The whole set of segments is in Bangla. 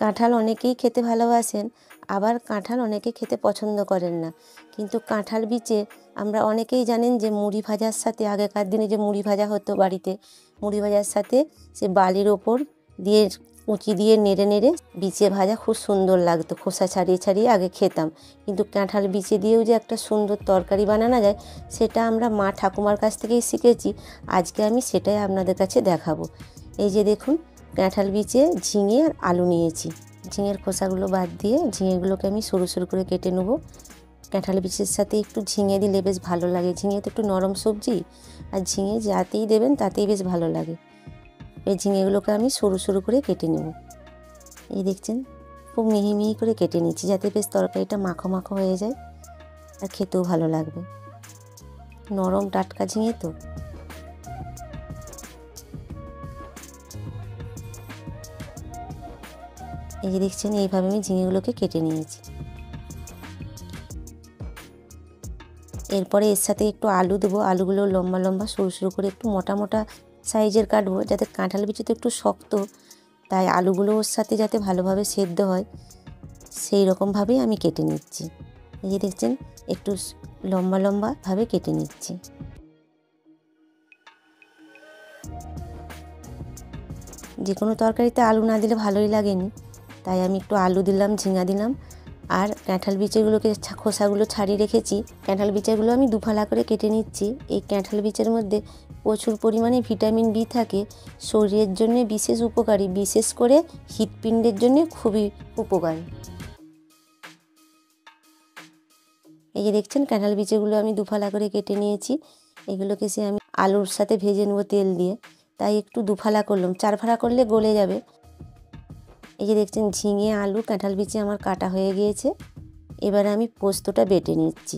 কাঁঠাল অনেকেই খেতে ভালোবাসেন, আবার কাঁঠাল অনেকে খেতে পছন্দ করেন না। কিন্তু কাঁঠাল বীচে আমরা অনেকেই জানেন যে মুড়ি ভাজার সাথে, আগেকার দিনে যে মুড়ি ভাজা হতো বাড়িতে, মুড়ি ভাজার সাথে সে বালির ওপর দিয়ে কুচি দিয়ে নেড়ে নেড়ে বিচে ভাজা খুব সুন্দর লাগতো। খোসা ছাড়িয়ে ছাড়িয়ে আগে খেতাম। কিন্তু কাঁঠাল বিচে দিয়েও যে একটা সুন্দর তরকারি বানানো যায়, সেটা আমরা মা ঠাকুমার কাছ থেকেই শিখেছি। আজকে আমি সেটাই আপনাদের কাছে দেখাবো। এই যে দেখুন, কাঁঠাল বীচে ঝিঙে আর আলু নিয়েছি। ঝিঙের খোসাগুলো বাদ দিয়ে ঝিঙেগুলোকে আমি সরু সরু করে কেটে নেব। কাঁঠাল বীচের সাথে একটু ঝিঙে দিলে বেশ ভালো লাগে। ঝিঙে তো একটু নরম সবজি, আর ঝিঙে যাতেই দেবেন তাতেই বেশ ভালো লাগে। এই ঝিঙেগুলোকে আমি সরু সরু করে কেটে নেব। এই দেখছেন, খুব মিহি মিহি করে কেটে নিচ্ছি, যাতে বেশ তরকারিটা মাখো মাখো হয়ে যায় আর খেতেও ভালো লাগবে। নরম টাটকা ঝিঙে তো। এই যে দেখছেন, এইভাবে আমি ঝিঙেগুলোকে কেটে নিয়েছি। এরপরে এর সাথে একটু আলু দেবো। আলুগুলো লম্বা লম্বা সরু সরু করে একটু মোটা মোটা সাইজের কাটবো, যাতে কাঁঠাল বিচি তো একটু শক্ত, তাই আলুগুলো ওর সাথে যাতে ভালোভাবে সেদ্ধ হয় সেই রকমভাবেই আমি কেটে নিচ্ছি। এই যে দেখছেন, একটু লম্বা লম্বাভাবে কেটে নিচ্ছি। যে কোনো তরকারিতে আলু না দিলে ভালোই লাগেনি, তাই আমি একটু আলু দিলাম, ঝিঙা দিলাম। আর কাঁঠাল বিচেগুলোকে খোসাগুলো ছাড়িয়ে রেখেছি। কাঁঠাল বিচেগুলো আমি দুফালা করে কেটে নিচ্ছি। এই কাঁঠাল বিচের মধ্যে প্রচুর পরিমাণে ভিটামিন বি থাকে, শরীরের জন্য বিশেষ উপকারী, বিশেষ করে হৃৎপিণ্ডের জন্য খুবই উপকারী। এই যে দেখছেন, কাঁঠাল বিচেগুলো আমি দুফালা করে কেটে নিয়েছি। এগুলোকে সে আমি আলুর সাথে ভেজে নেবো তেল দিয়ে, তাই একটু দুফালা করলাম। চার ফালা করলে গলে যাবে। এই যে দেখছেন, ঝিঙে আলু কাঁঠাল বিচে আমার কাটা হয়ে গিয়েছে। এবার আমি পোস্তটা বেটে নিচ্ছি,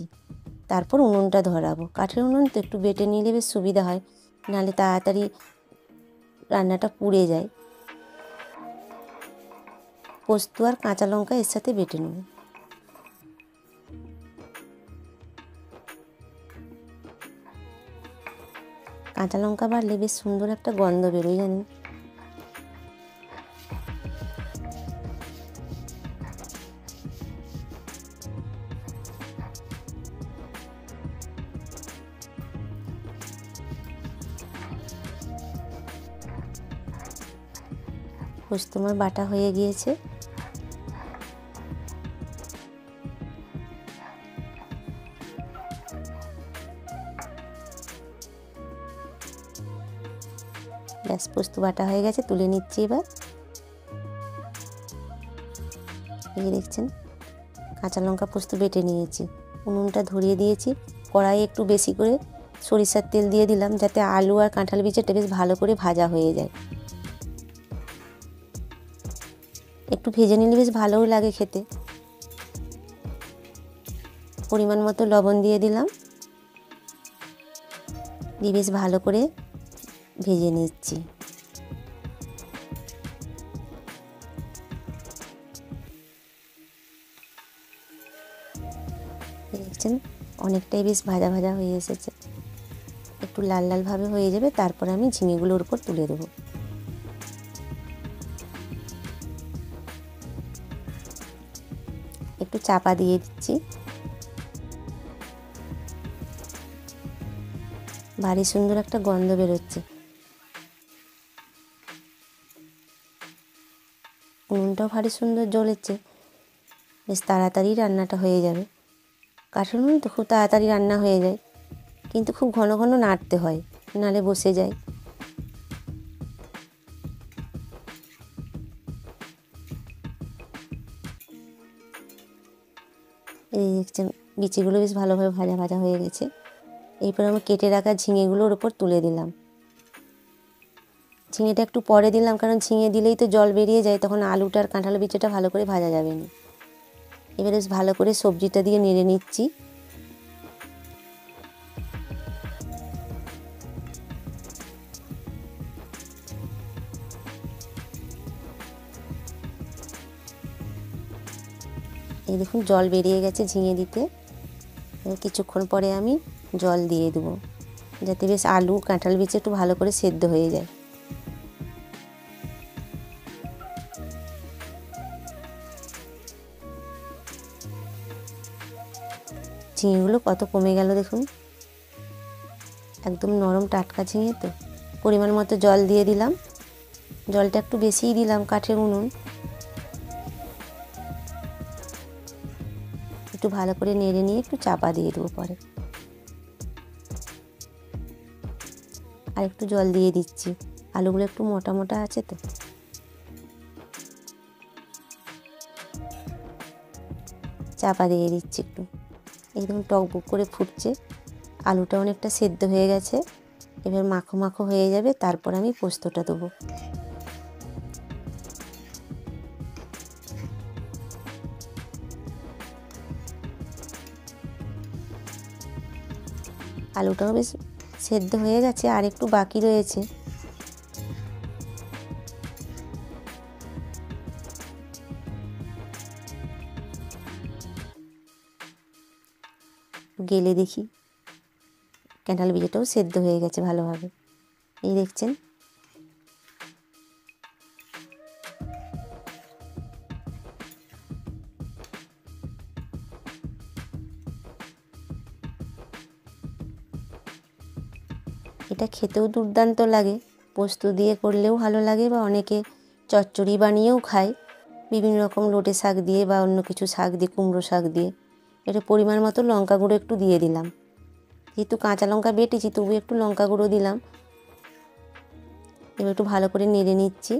তারপর উনুনটা ধরাবো। কাঠের উনুন তো, একটু বেটে নিলে বেশ সুবিধা হয়, নাহলে তাড়াতাড়ি রান্নাটা পুড়ে যায়। পোস্ত আর কাঁচা লঙ্কা এর সাথে বেটে নেব। কাঁচা লঙ্কা বাড়লে বেশ সুন্দর একটা গন্ধ বেরোয়, জানেন। পোস্ত আমার বাটা হয়ে গিয়েছে। ব্যাস, পোস্ত বাটা হয়ে গেছে, তুলে নিচ্ছি এবার। এই দেখছেন, কাঁচা লঙ্কা পোস্ত বেটে নিয়েছি। উনুনটা ধরিয়ে দিয়েছি। কড়াইয়ে একটু বেশি করে সরিষার তেল দিয়ে দিলাম, যাতে আলু আর কাঁঠাল বিচিটা বেশ ভালো করে ভাজা হয়ে যায়। একটু ভেজে নিলে বেশ ভালোও লাগে খেতে। পরিমাণ মতো লবণ দিয়ে দিলাম, দিয়ে বেশ ভালো করে ভেজে নিচ্ছি। দেখছেন, অনেকটাই বেশ ভাজা ভাজা হয়ে এসেছে। একটু লাল লালভাবে হয়ে যাবে, তারপর আমি ঝিঙেগুলোর উপর তুলে দেবো। একটু চাপা দিয়ে দিচ্ছি। ভারী সুন্দর একটা গন্ধ বেরোচ্ছে। উনুনটাও ভারী সুন্দর জ্বলেছে, বেশ তাড়াতাড়ি রান্নাটা হয়ে যাবে। কাঠের উনুন তো খুব তাড়াতাড়ি রান্না হয়ে যায়, কিন্তু খুব ঘন ঘন নাড়তে হয়, নাহলে বসে যায়। এই দেখছেন, বিচিগুলো বেশ ভালোভাবে ভাজা ভাজা হয়ে গেছে। এরপর আমি কেটে রাখা ঝিঙেগুলোর ওপর তুলে দিলাম। ঝিঙেটা একটু পরে দিলাম, কারণ ঝিঙে দিলেই তো জল বেরিয়ে যায়, তখন আলুটা আর কাঁঠাল বিচিটা ভালো করে ভাজা যাবে না। এবারে বেশ ভালো করে সবজিটা দিয়ে নেড়ে নিচ্ছি। এই দেখুন, জল বেরিয়ে গেছে ঝিঙে দিতে। কিছুক্ষণ পরে আমি জল দিয়ে দেবো, যাতে বেশ আলু কাঁঠাল বিচি একটু ভালো করে সেদ্ধ হয়ে যায়। ঝিঙেগুলো কত কমে গেল দেখুন, একদম নরম টাটকা ঝিঙে তো। পরিমাণ মতো জল দিয়ে দিলাম, জলটা একটু বেশিই দিলাম, কাঠের উনুন। একটু ভালো করে নেড়ে নিয়ে একটু চাপা দিয়ে দেবো পরে। আর একটু জল দিয়ে দিচ্ছি, আলুগুলো একটু মোটা মোটা আছে তো। চাপা দিয়ে দিচ্ছি একটু, একদম টকবক করে ফুটছে। আলুটা অনেকটা সেদ্ধ হয়ে গেছে, এবার মাখো মাখো হয়ে যাবে, তারপর আমি পোস্তটা দেবো। আলুটাও বেশ সেদ্ধ হয়ে গেছে, আর একটু বাকি রয়েছে। গেলে দেখি কাঁঠাল বিচিটাও সেদ্ধ হয়ে গেছে ভালোভাবে, এই দেখছেন। এটা খেতেও দুর্দান্ত লাগে, পোস্ত দিয়ে করলেও ভালো লাগে, বা অনেকে চচ্চড়ি বানিয়েও খায় বিভিন্ন রকম লোটে শাক দিয়ে বা অন্য কিছু শাক দিয়ে, কুমড়ো শাক দিয়ে। এটা পরিমাণ মতো লঙ্কা গুঁড়ো একটু দিয়ে দিলাম, যেহেতু কাঁচা লঙ্কা বেটেছি তবু একটু লঙ্কা গুঁড়ো দিলাম। এবার একটু ভালো করে নেড়ে নিচ্ছি।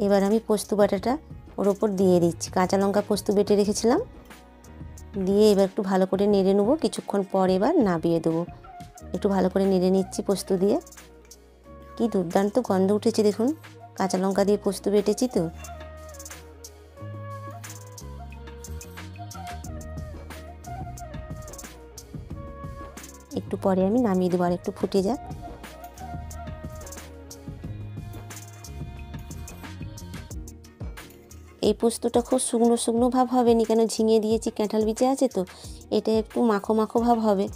এবার আমি পোস্ত বাটাটা ওর ওপর দিয়ে দিচ্ছি, কাঁচা লঙ্কা পোস্ত বেটে রেখেছিলাম, দিয়ে এবার একটু ভালো করে নেড়ে নেবো। কিছুক্ষণ পর এবার নামিয়ে দেবো। একটু ভালো করে নেড়ে নিচ্ছি পোস্ত দিয়ে। কি দুর্দান্ত গন্ধ উঠেছে দেখুন, কাঁচা লঙ্কা দিয়ে পোস্ত বেটেছি তো। একটু পরে আমি নামিয়ে দেবো, আর একটু ফুটে যাক। এই পোস্তটা খুব শুকনো শুকনো ভাব হবে নি, কেন ঝিঙে দিয়েছি, কাঁঠাল বিচে আছে তো, এটা একটু মাখো মাখো ভাব হবে।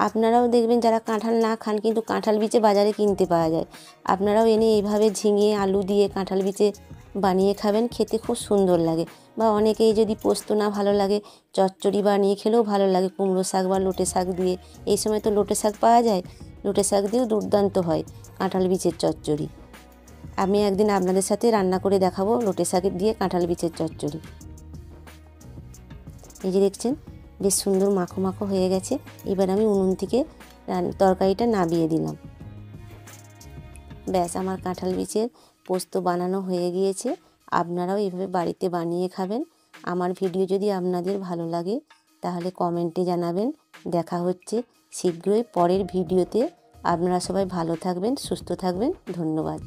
আপনারাও দেখবেন যারা কাঁঠাল না খান, কিন্তু কাঁঠাল বিচে বাজারে কিনতে পাওয়া যায়, আপনারাও এনে এইভাবে ঝিঙে আলু দিয়ে কাঁঠাল বিচে বানিয়ে খাবেন, খেতে খুব সুন্দর লাগে। বা অনেকেই যদি পোস্ত না ভালো লাগে, চচ্চড়ি বানিয়ে খেলেও ভালো লাগে, কুমড়ো শাক বা লোটে শাক দিয়ে। এই সময় তো লোটে শাক পাওয়া যায়, লোটে শাক দিয়েও দুর্দান্ত হয় কাঁঠাল বিচের চচ্চড়ি। আমি একদিন আপনাদের সাথে রান্না করে দেখাবো লোটে শাক দিয়ে কাঁঠাল বিচের চচ্চড়ি। এই যে দেখছেন বেশ সুন্দর মাখো মাখো হয়ে গেছে। এবার আমি উনুন থেকে তরকারিটা নামিয়ে দিলাম। ব্যাস, আমার কাঁঠাল বিচের পোস্ত বানানো হয়ে গিয়েছে। আপনারাও এইভাবে বাড়িতে বানিয়ে খাবেন। আমার ভিডিও যদি আপনাদের ভালো লাগে তাহলে কমেন্টে জানাবেন। দেখা হচ্ছে শীঘ্রই পরের ভিডিওতে। আপনারা সবাই ভালো থাকবেন, সুস্থ থাকবেন। ধন্যবাদ।